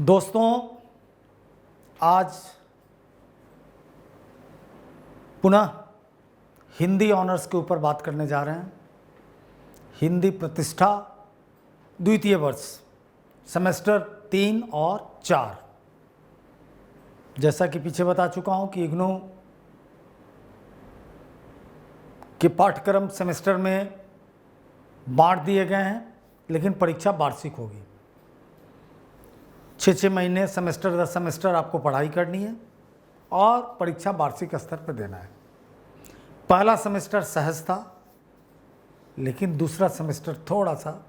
दोस्तों, आज पुनः हिंदी ऑनर्स के ऊपर बात करने जा रहे हैं। हिंदी प्रतिष्ठा द्वितीय वर्ष सेमेस्टर 3 और 4। जैसा कि पीछे बता चुका हूं कि इग्नू के पाठ्यक्रम सेमेस्टर में बांट दिए गए हैं, लेकिन परीक्षा वार्षिक होगी। 6 महीने सेमेस्टर 10 सेमेस्टर आपको पढ़ाई करनी है और परीक्षा वार्षिक स्तर पर देना है। पहला सेमेस्टर सहज था, लेकिन दूसरा सेमेस्टर थोड़ा सा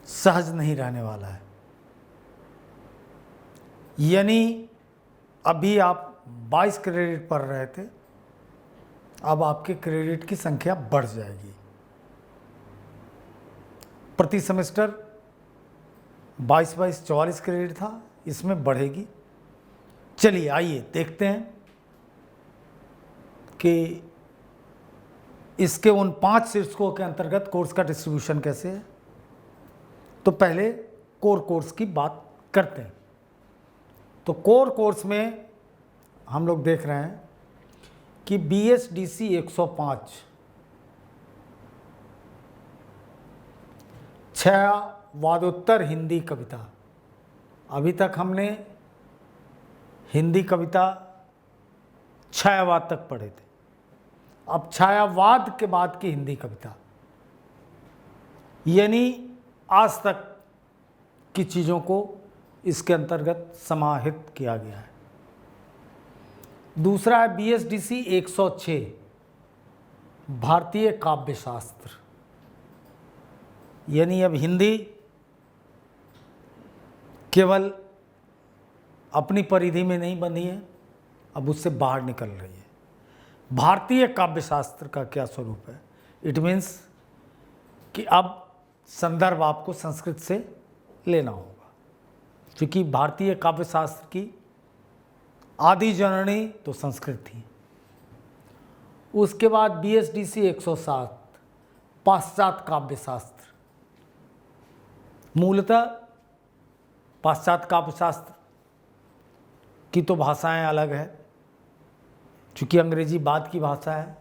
सहज नहीं रहने वाला है। यानी अभी आप 22 क्रेडिट पढ़ रहे थे, अब आपके क्रेडिट की संख्या बढ़ जाएगी। प्रति सेमेस्टर 22 44 क्रेडिट था, इसमें बढ़ेगी। चलिए आइए देखते हैं कि इसके उन 5 शीर्षकों के अंतर्गत कोर्स का डिस्ट्रीब्यूशन कैसे है। तो पहले कोर कोर्स की बात करते हैं। तो कोर कोर्स में हम लोग देख रहे हैं कि BSDC 105 छायावादोत्तर हिंदी कविता। अभी तक हमने हिंदी कविता छायावाद तक पढ़े थे। अब छायावाद के बाद की हिंदी कविता, यानी आज तक की चीज़ों को इसके अंतर्गत समाहित किया गया है। दूसरा है BSDC 106 भारतीय काव्यशास्त्र, यानी अब हिंदी केवल अपनी परिधि में नहीं बंधी है, अब उससे बाहर निकल रही है। भारतीय काव्यशास्त्र का क्या स्वरूप है? इट मीन्स कि अब संदर्भ आपको संस्कृत से लेना होगा, क्योंकि भारतीय काव्यशास्त्र की आदि जननी तो संस्कृत थी। उसके बाद BSDC 107 पाश्चात्य काव्यशास्त्र। मूलतः पाश्चात्य काव्यशास्त्र की तो भाषाएं अलग है, चूँकि अंग्रेजी बाद की भाषा है,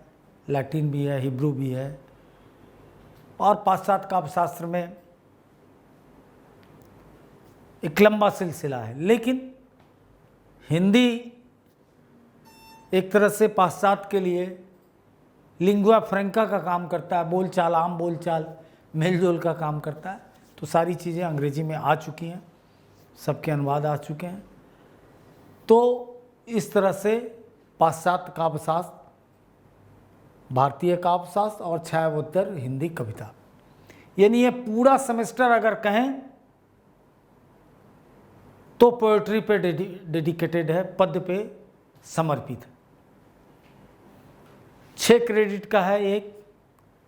लैटिन भी है, हिब्रू भी है, और पाश्चात्य काव्यशास्त्र में एक लंबा सिलसिला है। लेकिन हिंदी एक तरह से पाश्चात्य के लिए लिंगुआ फ्रैंका का काम करता है, बोलचाल, आम बोलचाल, मेलजोल का काम करता है। तो सारी चीज़ें अंग्रेजी में आ चुकी हैं, सबके अनुवाद आ चुके हैं। तो इस तरह से पाश्चात्य काव्यशास्त्र, भारतीय काव्यशास्त्र और छायावोत्तर हिंदी कविता, यानी ये पूरा सेमेस्टर अगर कहें तो पोएट्री पे डेडिकेटेड है, पद्य पे समर्पित है। 6 क्रेडिट का है, एक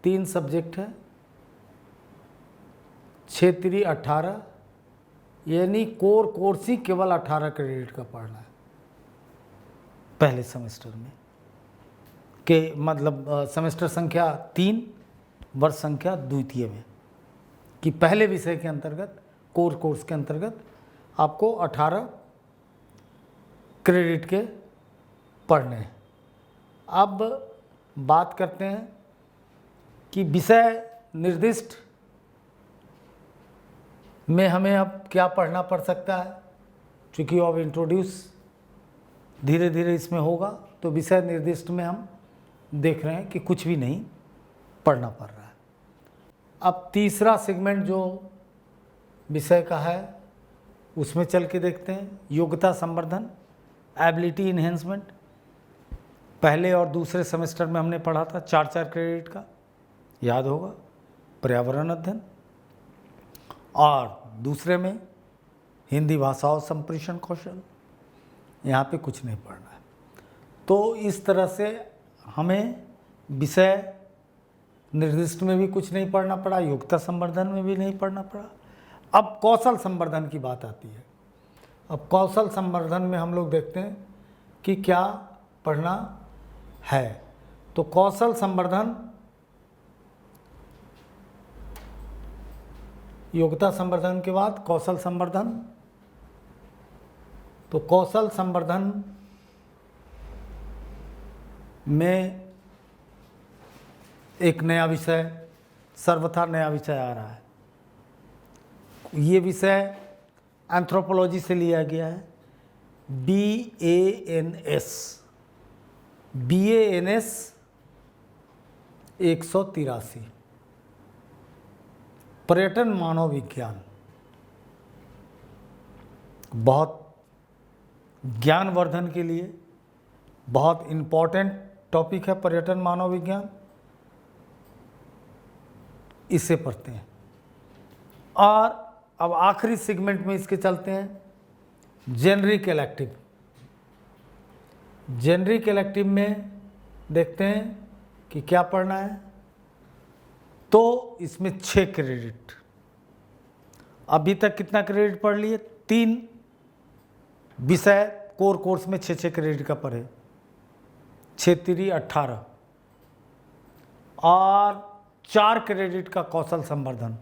3 सब्जेक्ट है, 6 3 18, यानी कोर कोर्स ही केवल 18 क्रेडिट का पढ़ना है पहले सेमेस्टर में के, मतलब सेमेस्टर संख्या 3 वर्ष संख्या द्वितीय में, कि पहले विषय के अंतर्गत कोर कोर्स के अंतर्गत आपको 18 क्रेडिट के पढ़ने हैं। अब बात करते हैं कि विषय निर्दिष्ट में हमें अब क्या पढ़ना पड़ सकता है, क्योंकि अब इंट्रोड्यूस धीरे धीरे इसमें होगा। तो विषय निर्दिष्ट में हम देख रहे हैं कि कुछ भी नहीं पढ़ना पड़ रहा है। अब तीसरा सेगमेंट जो विषय का है उसमें चल के देखते हैं। योग्यता संवर्धन, एबिलिटी इन्हेंसमेंट। पहले और दूसरे सेमेस्टर में हमने पढ़ा था 4 क्रेडिट का, याद होगा, पर्यावरण अध्ययन। और दूसरे में हिंदी भाषा और संप्रेषण कौशल। यहाँ पे कुछ नहीं पढ़ना है। तो इस तरह से हमें विषय निर्दिष्ट में भी कुछ नहीं पढ़ना पड़ा, योग्यता संवर्धन में भी नहीं पढ़ना पड़ा। अब कौशल संवर्धन की बात आती है। अब कौशल संवर्धन में हम लोग देखते हैं कि क्या पढ़ना है। तो कौशल संवर्धन योग्यता संवर्धन के बाद कौशल संवर्धन। तो कौशल संवर्धन में एक नया विषय, सर्वथा नया विषय आ रहा है। ये विषय एंथ्रोपोलॉजी से लिया गया है, BANS 183, पर्यटन मानव विज्ञान। बहुत ज्ञानवर्धन के लिए बहुत इम्पॉर्टेंट टॉपिक है पर्यटन मानव विज्ञान, इसे पढ़ते हैं। और अब आखिरी सेगमेंट में इसके चलते हैं, जेनरिक इलेक्टिव। जेनरिक इलेक्टिव में देखते हैं कि क्या पढ़ना है। तो इसमें 6 क्रेडिट। अभी तक कितना क्रेडिट पढ़ लिए? 3 विषय कोर कोर्स में 6 क्रेडिट का पढ़े, 6 3 18, और 4 क्रेडिट का कौशल संवर्धन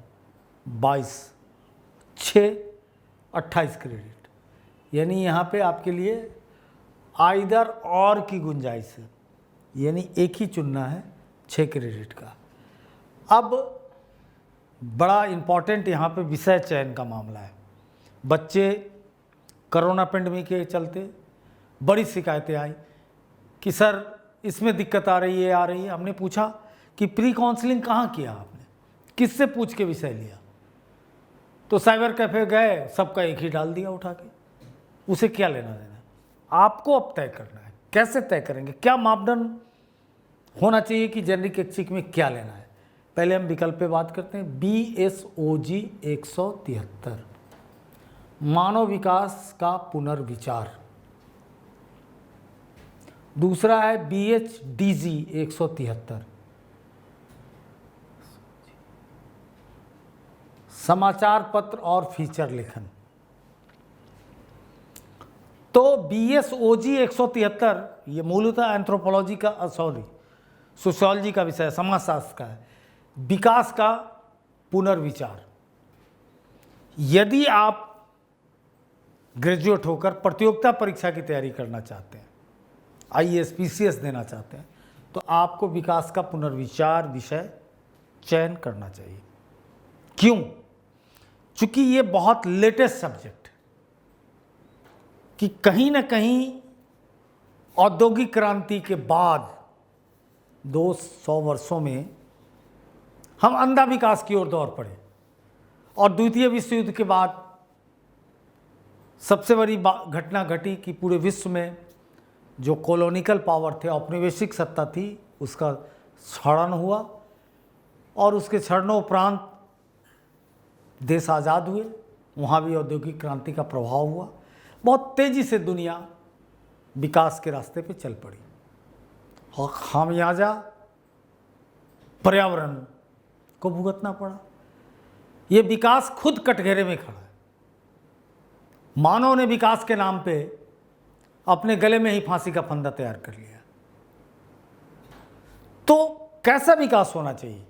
22, 6 28 क्रेडिट। यानी यहाँ पे आपके लिए आइदर और की गुंजाइश है, यानी एक ही चुनना है 6 क्रेडिट का। अब बड़ा इम्पॉर्टेंट यहाँ पे विषय चयन का मामला है। बच्चे कोरोना पेंडेमिक के चलते बड़ी शिकायतें आई कि सर इसमें दिक्कत आ रही है। हमने पूछा कि प्री काउंसलिंग कहाँ किया आपने, किससे पूछ के विषय लिया? तो साइबर कैफे गए, सबका एक ही डाल दिया उठा के। उसे क्या लेना देना? आपको अब तय करना है। कैसे तय करेंगे? क्या मापदंड होना चाहिए कि जेनरिक ऐच्छिक में क्या लेना है? पहले हम विकल्प पे बात करते हैं। BSOG 173, मानव विकास का पुनर्विचार। दूसरा है BHDG 173, समाचार पत्र और फीचर लेखन। तो BSOG 173 ये मूलतः एंथ्रोपोलॉजी का सोशियोलॉजी का विषय है, समाजशास्त्र का है, विकास का पुनर्विचार। यदि आप ग्रेजुएट होकर प्रतियोगिता परीक्षा की तैयारी करना चाहते हैं, IAS PCS देना चाहते हैं, तो आपको विकास का पुनर्विचार विषय चयन करना चाहिए। क्यों? चूंकि ये बहुत लेटेस्ट सब्जेक्ट है कि कहीं ना कहीं औद्योगिक क्रांति के बाद 200 वर्षों में हम अंधा विकास की ओर दौड़ पड़े, और द्वितीय विश्व युद्ध के बाद सबसे बड़ी घटना घटी कि पूरे विश्व में जो कॉलोनिकल पावर थे, औपनिवेशिक सत्ता थी, उसका क्षरण हुआ, और उसके क्षरणोपरांत देश आज़ाद हुए। वहाँ भी औद्योगिक क्रांति का प्रभाव हुआ। बहुत तेज़ी से दुनिया विकास के रास्ते पे चल पड़ी, और खामियाजा पर्यावरण को भुगतना पड़ा। ये विकास खुद कटघरे में खड़ा है। मानव ने विकास के नाम पे अपने गले में ही फांसी का फंदा तैयार कर लिया। तो कैसा विकास होना चाहिए,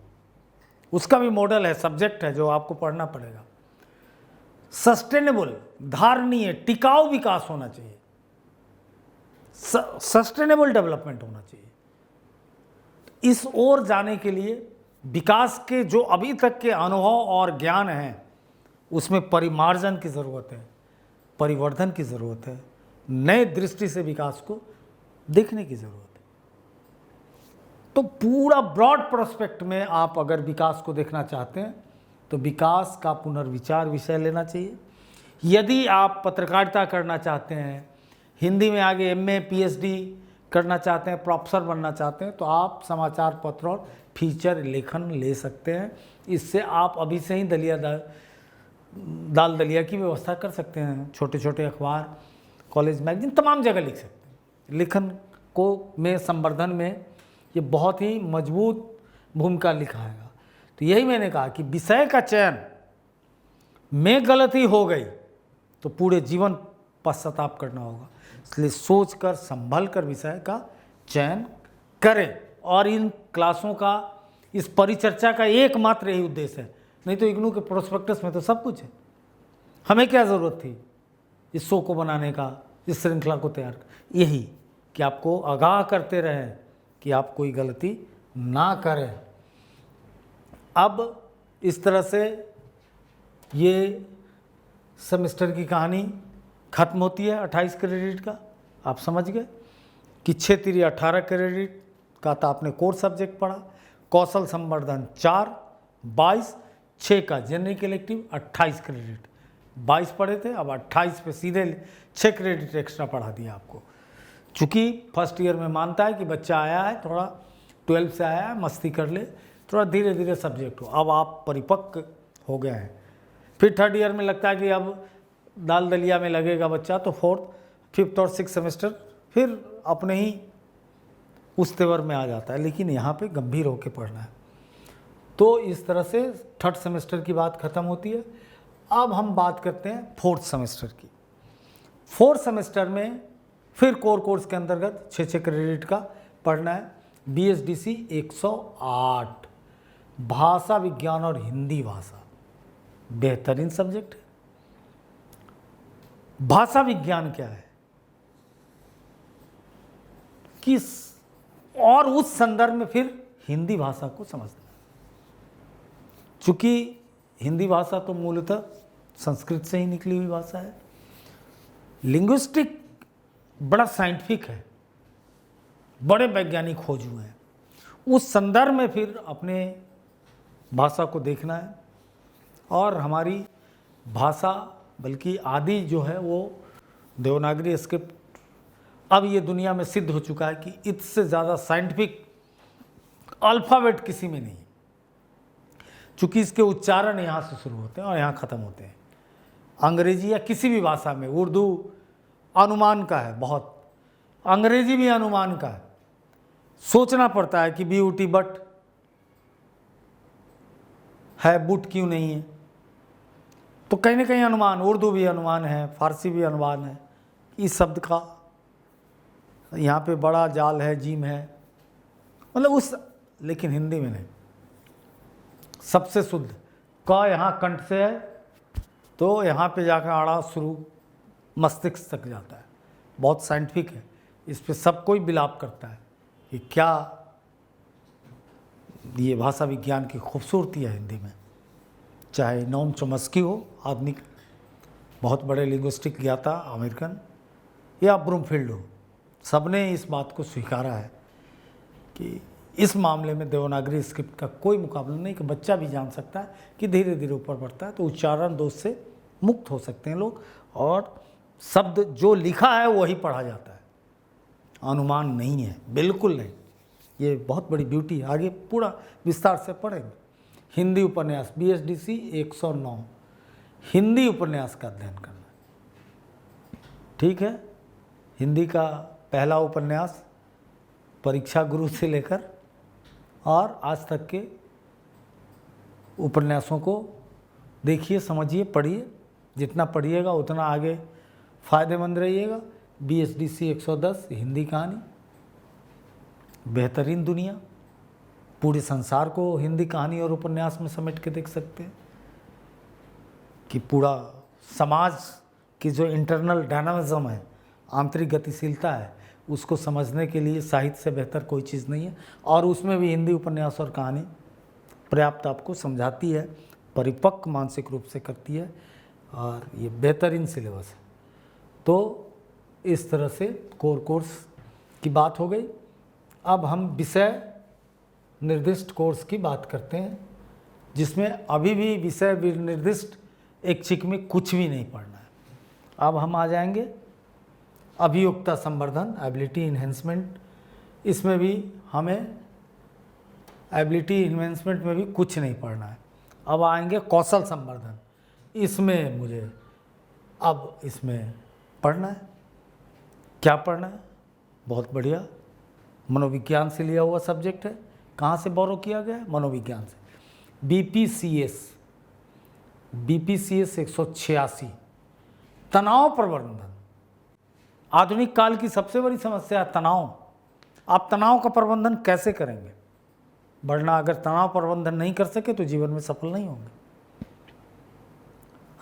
उसका भी मॉडल है, सब्जेक्ट है जो आपको पढ़ना पड़ेगा। सस्टेनेबल, धारणीय, टिकाऊ विकास होना चाहिए, सस्टेनेबल डेवलपमेंट होना चाहिए। इस ओर जाने के लिए विकास के जो अभी तक के अनुभव और ज्ञान हैं, उसमें परिमार्जन की ज़रूरत है, परिवर्धन की ज़रूरत है, नए दृष्टि से विकास को देखने की ज़रूरत है। तो पूरा ब्रॉड प्रोस्पेक्ट में आप अगर विकास को देखना चाहते हैं तो विकास का पुनर्विचार विषय लेना चाहिए। यदि आप पत्रकारिता करना चाहते हैं, हिंदी में आगे MA PhD करना चाहते हैं, प्रोफेसर बनना चाहते हैं, तो आप समाचार पत्र और फीचर लेखन ले सकते हैं। इससे आप अभी से ही दाल दलिया की व्यवस्था कर सकते हैं। छोटे छोटे अखबार, कॉलेज मैगजीन, तमाम जगह लिख सकते हैं। लेखन को में संवर्धन में ये बहुत ही मजबूत भूमिका निभाएगा। तो यही मैंने कहा कि विषय का चयन में गलती हो गई तो पूरे जीवन पश्चाताप करना होगा। इसलिए सोच कर संभल कर विषय का चयन करें। और इन क्लासों का, इस परिचर्चा का एकमात्र यही उद्देश्य है नहीं तो इग्नू के प्रोस्पेक्टस में तो सब कुछ है। हमें क्या ज़रूरत थी इस शो को बनाने का, इस श्रृंखला को तैयार कर, यही कि आपको आगाह करते रहें कि आप कोई गलती ना करें। अब इस तरह से ये सेमेस्टर की कहानी खत्म होती है 28 क्रेडिट का। आप समझ गए कि 6 3 18 क्रेडिट का था, आपने कोर सब्जेक्ट पढ़ा, कौशल संवर्धन 4 22, 6 का जेनरिक इलेक्टिव 28 क्रेडिट, 22 पढ़े थे, अब 28 पे सीधे 6 क्रेडिट एक्स्ट्रा पढ़ा दिया आपको। चूँकि फर्स्ट ईयर में मानता है कि बच्चा आया है, थोड़ा 12 से आया है, मस्ती कर ले, थोड़ा धीरे धीरे सब्जेक्ट हो। अब आप परिपक्व हो गए हैं। फिर थर्ड ईयर में लगता है कि अब दाल दलिया में लगेगा बच्चा, तो फोर्थ 5th और 6th सेमेस्टर फिर अपने ही उस तेवर में आ जाता है। लेकिन यहाँ पे गंभीर होकर पढ़ना है। तो इस तरह से थर्ड सेमेस्टर की बात खत्म होती है। अब हम बात करते हैं फोर्थ सेमेस्टर की। फोर्थ सेमेस्टर में फिर कोर कोर्स के अंतर्गत 6 क्रेडिट का पढ़ना है। BSDC 108, भाषा विज्ञान और हिंदी भाषा, बेहतरीन सब्जेक्ट है। भाषा विज्ञान क्या है, किस और उस संदर्भ में फिर हिंदी भाषा को समझना। चूंकि हिंदी भाषा तो मूलतः संस्कृत से ही निकली हुई भाषा है। लिंग्विस्टिक बड़ा साइंटिफिक है, बड़े वैज्ञानिक खोज हुए हैं। उस संदर्भ में फिर अपने भाषा को देखना है। और हमारी भाषा बल्कि आदि जो है वो देवनागरी स्क्रिप्ट, अब ये दुनिया में सिद्ध हो चुका है कि इससे ज़्यादा साइंटिफिक अल्फ़ाबेट किसी में नहीं। चूँकि इसके उच्चारण यहाँ से शुरू होते हैं और यहाँ ख़त्म होते हैं। अंग्रेजी या किसी भी भाषा में, उर्दू अनुमान का है बहुत, अंग्रेजी भी अनुमान का है। सोचना पड़ता है कि BUT बट है, बुट क्यों नहीं है। तो कहीं ना कहीं अनुमान, उर्दू भी अनुमान है, फारसी भी अनुमान है। इस शब्द का यहाँ पे बड़ा जाल है, जीम है, मतलब उस, लेकिन हिंदी में नहीं। सबसे शुद्ध क यहाँ कंठ से है तो यहाँ पे जाकर आड़ा शुरू मस्तिष्क तक जाता है। बहुत साइंटिफिक है, इस पे सब कोई बिलाप करता है कि क्या ये भाषा विज्ञान की खूबसूरती है हिंदी में। चाहे नोम चोम्स्की हो, आधुनिक बहुत बड़े लिंग्विस्टिक ज्ञाता अमेरिकन, या ब्रूमफील्ड हो, सबने इस बात को स्वीकारा है कि इस मामले में देवनागरी स्क्रिप्ट का कोई मुकाबला नहीं, कि बच्चा भी जान सकता है कि धीरे धीरे ऊपर बढ़ता है तो उच्चारण दोष से मुक्त हो सकते हैं लोग, और शब्द जो लिखा है वही पढ़ा जाता है, अनुमान नहीं है, बिल्कुल नहीं। ये बहुत बड़ी ब्यूटी है, आगे पूरा विस्तार से पढ़ेंगे। हिंदी उपन्यास BSDC 109, हिंदी उपन्यास का अध्ययन करना, ठीक है। हिंदी का पहला उपन्यास परीक्षा गुरु से लेकर और आज तक के उपन्यासों को देखिए, समझिए, पढ़िए। जितना पढ़िएगा उतना आगे फ़ायदेमंद रहिएगा। BSDC 110 हिंदी कहानी, बेहतरीन दुनिया, पूरे संसार को हिंदी कहानी और उपन्यास में समेट के देख सकते हैं कि पूरा समाज की जो इंटरनल डायनामिज्म है, आंतरिक गतिशीलता है, उसको समझने के लिए साहित्य से बेहतर कोई चीज़ नहीं है। और उसमें भी हिंदी उपन्यास और कहानी पर्याप्त आपको समझाती है, परिपक्व मानसिक रूप से करती है, और ये बेहतरीन सिलेबस है। तो इस तरह से कोर कोर्स की बात हो गई। अब हम विषय निर्दिष्ट कोर्स की बात करते हैं, जिसमें अभी भी विषय निर्दिष्ट एक चिक में कुछ भी नहीं पढ़ना है। अब हम आ जाएंगे अभियोक्ता संवर्धन, एबिलिटी इन्हेंसमेंट। इसमें भी हमें एबिलिटी इन्हेंसमेंट में भी कुछ नहीं पढ़ना है। अब आएंगे कौशल संवर्धन, इसमें मुझे अब इसमें पढ़ना है। क्या पढ़ना है? बहुत बढ़िया, मनोविज्ञान से लिया हुआ सब्जेक्ट है। कहाँ से बोरो किया गया है? मनोविज्ञान से। BPCS 186, तनाव प्रबंधन। आधुनिक काल की सबसे बड़ी समस्या है तनाव। आप तनाव का प्रबंधन कैसे करेंगे? वरना अगर तनाव प्रबंधन नहीं कर सके तो जीवन में सफल नहीं होंगे।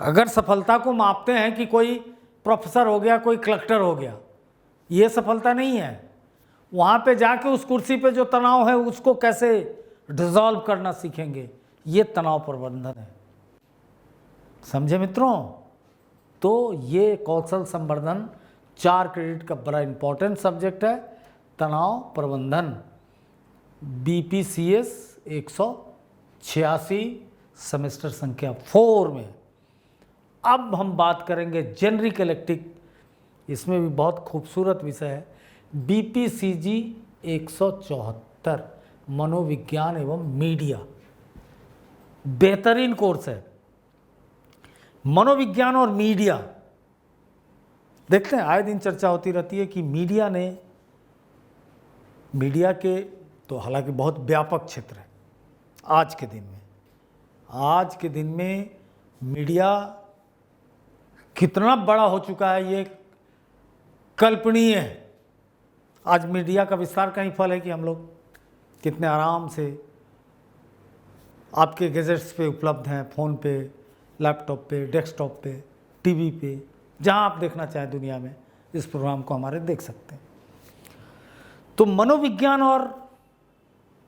अगर सफलता को मापते हैं कि कोई प्रोफेसर हो गया, कोई कलेक्टर हो गया, ये सफलता नहीं है। वहाँ पे जाके उस कुर्सी पे जो तनाव है उसको कैसे डिसॉल्व करना सीखेंगे, ये तनाव प्रबंधन है। समझे मित्रों? तो ये कौशल संवर्धन 4 क्रेडिट का बड़ा इंपॉर्टेंट सब्जेक्ट है, तनाव प्रबंधन। BPCS 186 सेमेस्टर संख्या 4 में। अब हम बात करेंगे जेनरिक इलेक्टिव, इसमें भी बहुत खूबसूरत विषय है, BPCG 174 मनोविज्ञान एवं मीडिया। बेहतरीन कोर्स है। मनोविज्ञान और मीडिया, देखते हैं आए दिन चर्चा होती रहती है कि मीडिया के तो हालांकि बहुत व्यापक क्षेत्र है आज के दिन में मीडिया कितना बड़ा हो चुका है ये कल्पनीय है। आज मीडिया का विस्तार का ही फल है कि हम लोग कितने आराम से आपके गैजेट्स पे उपलब्ध हैं, फ़ोन पे, लैपटॉप पे, डेस्कटॉप पे, टीवी पे, जहां आप देखना चाहें दुनिया में इस प्रोग्राम को हमारे देख सकते हैं। तो मनोविज्ञान और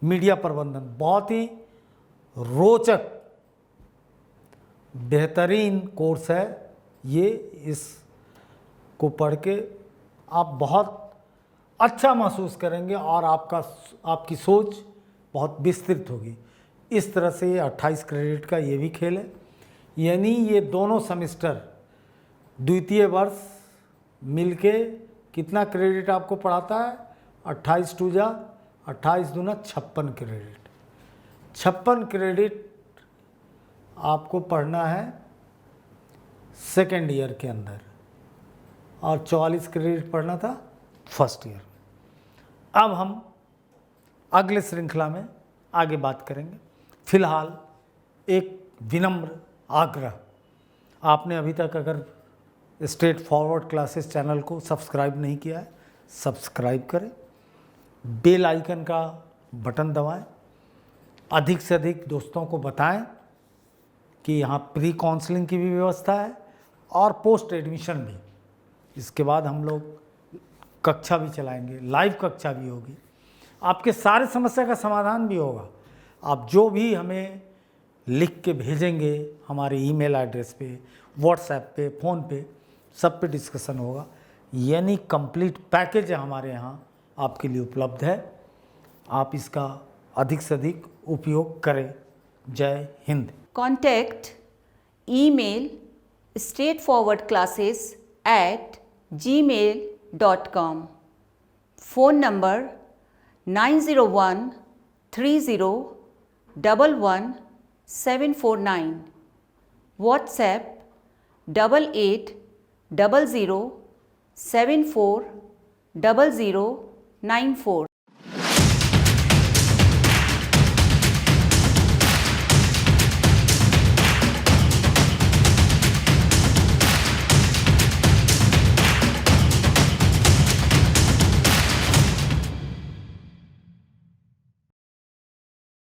मीडिया प्रबंधन बहुत ही रोचक बेहतरीन कोर्स है ये। इसको पढ़ के आप बहुत अच्छा महसूस करेंगे और आपकी सोच बहुत विस्तृत होगी। इस तरह से 28 क्रेडिट का ये भी खेल है, यानी ये दोनों सेमेस्टर द्वितीय वर्ष मिलके कितना क्रेडिट आपको पढ़ाता है? 28 2 28 दूना 56 क्रेडिट। 56 क्रेडिट आपको पढ़ना है सेकेंड ईयर के अंदर और 44 क्रेडिट पढ़ना था फर्स्ट ईयर। अब हम अगले श्रृंखला में आगे बात करेंगे। फिलहाल एक विनम्र आग्रह, आपने अभी तक अगर स्ट्रेट फॉरवर्ड क्लासेस चैनल को सब्सक्राइब नहीं किया है, सब्सक्राइब करें, बेल आइकन का बटन दबाएं, अधिक से अधिक दोस्तों को बताएं कि यहाँ प्री काउंसलिंग की भी व्यवस्था है और पोस्ट एडमिशन भी। इसके बाद हम लोग कक्षा भी चलाएंगे, लाइव कक्षा भी होगी, आपके सारे समस्या का समाधान भी होगा। आप जो भी हमें लिख के भेजेंगे हमारे ईमेल एड्रेस पे, व्हाट्सएप पे, फ़ोन पे, सब पे डिस्कशन होगा। यानी कंप्लीट पैकेज है हमारे यहाँ आपके लिए उपलब्ध है। आप इसका अधिक से अधिक उपयोग करें। जय Hind. Contact email straightforwardclasses@gmail.com. Phone number 90130111749. WhatsApp 8800740094.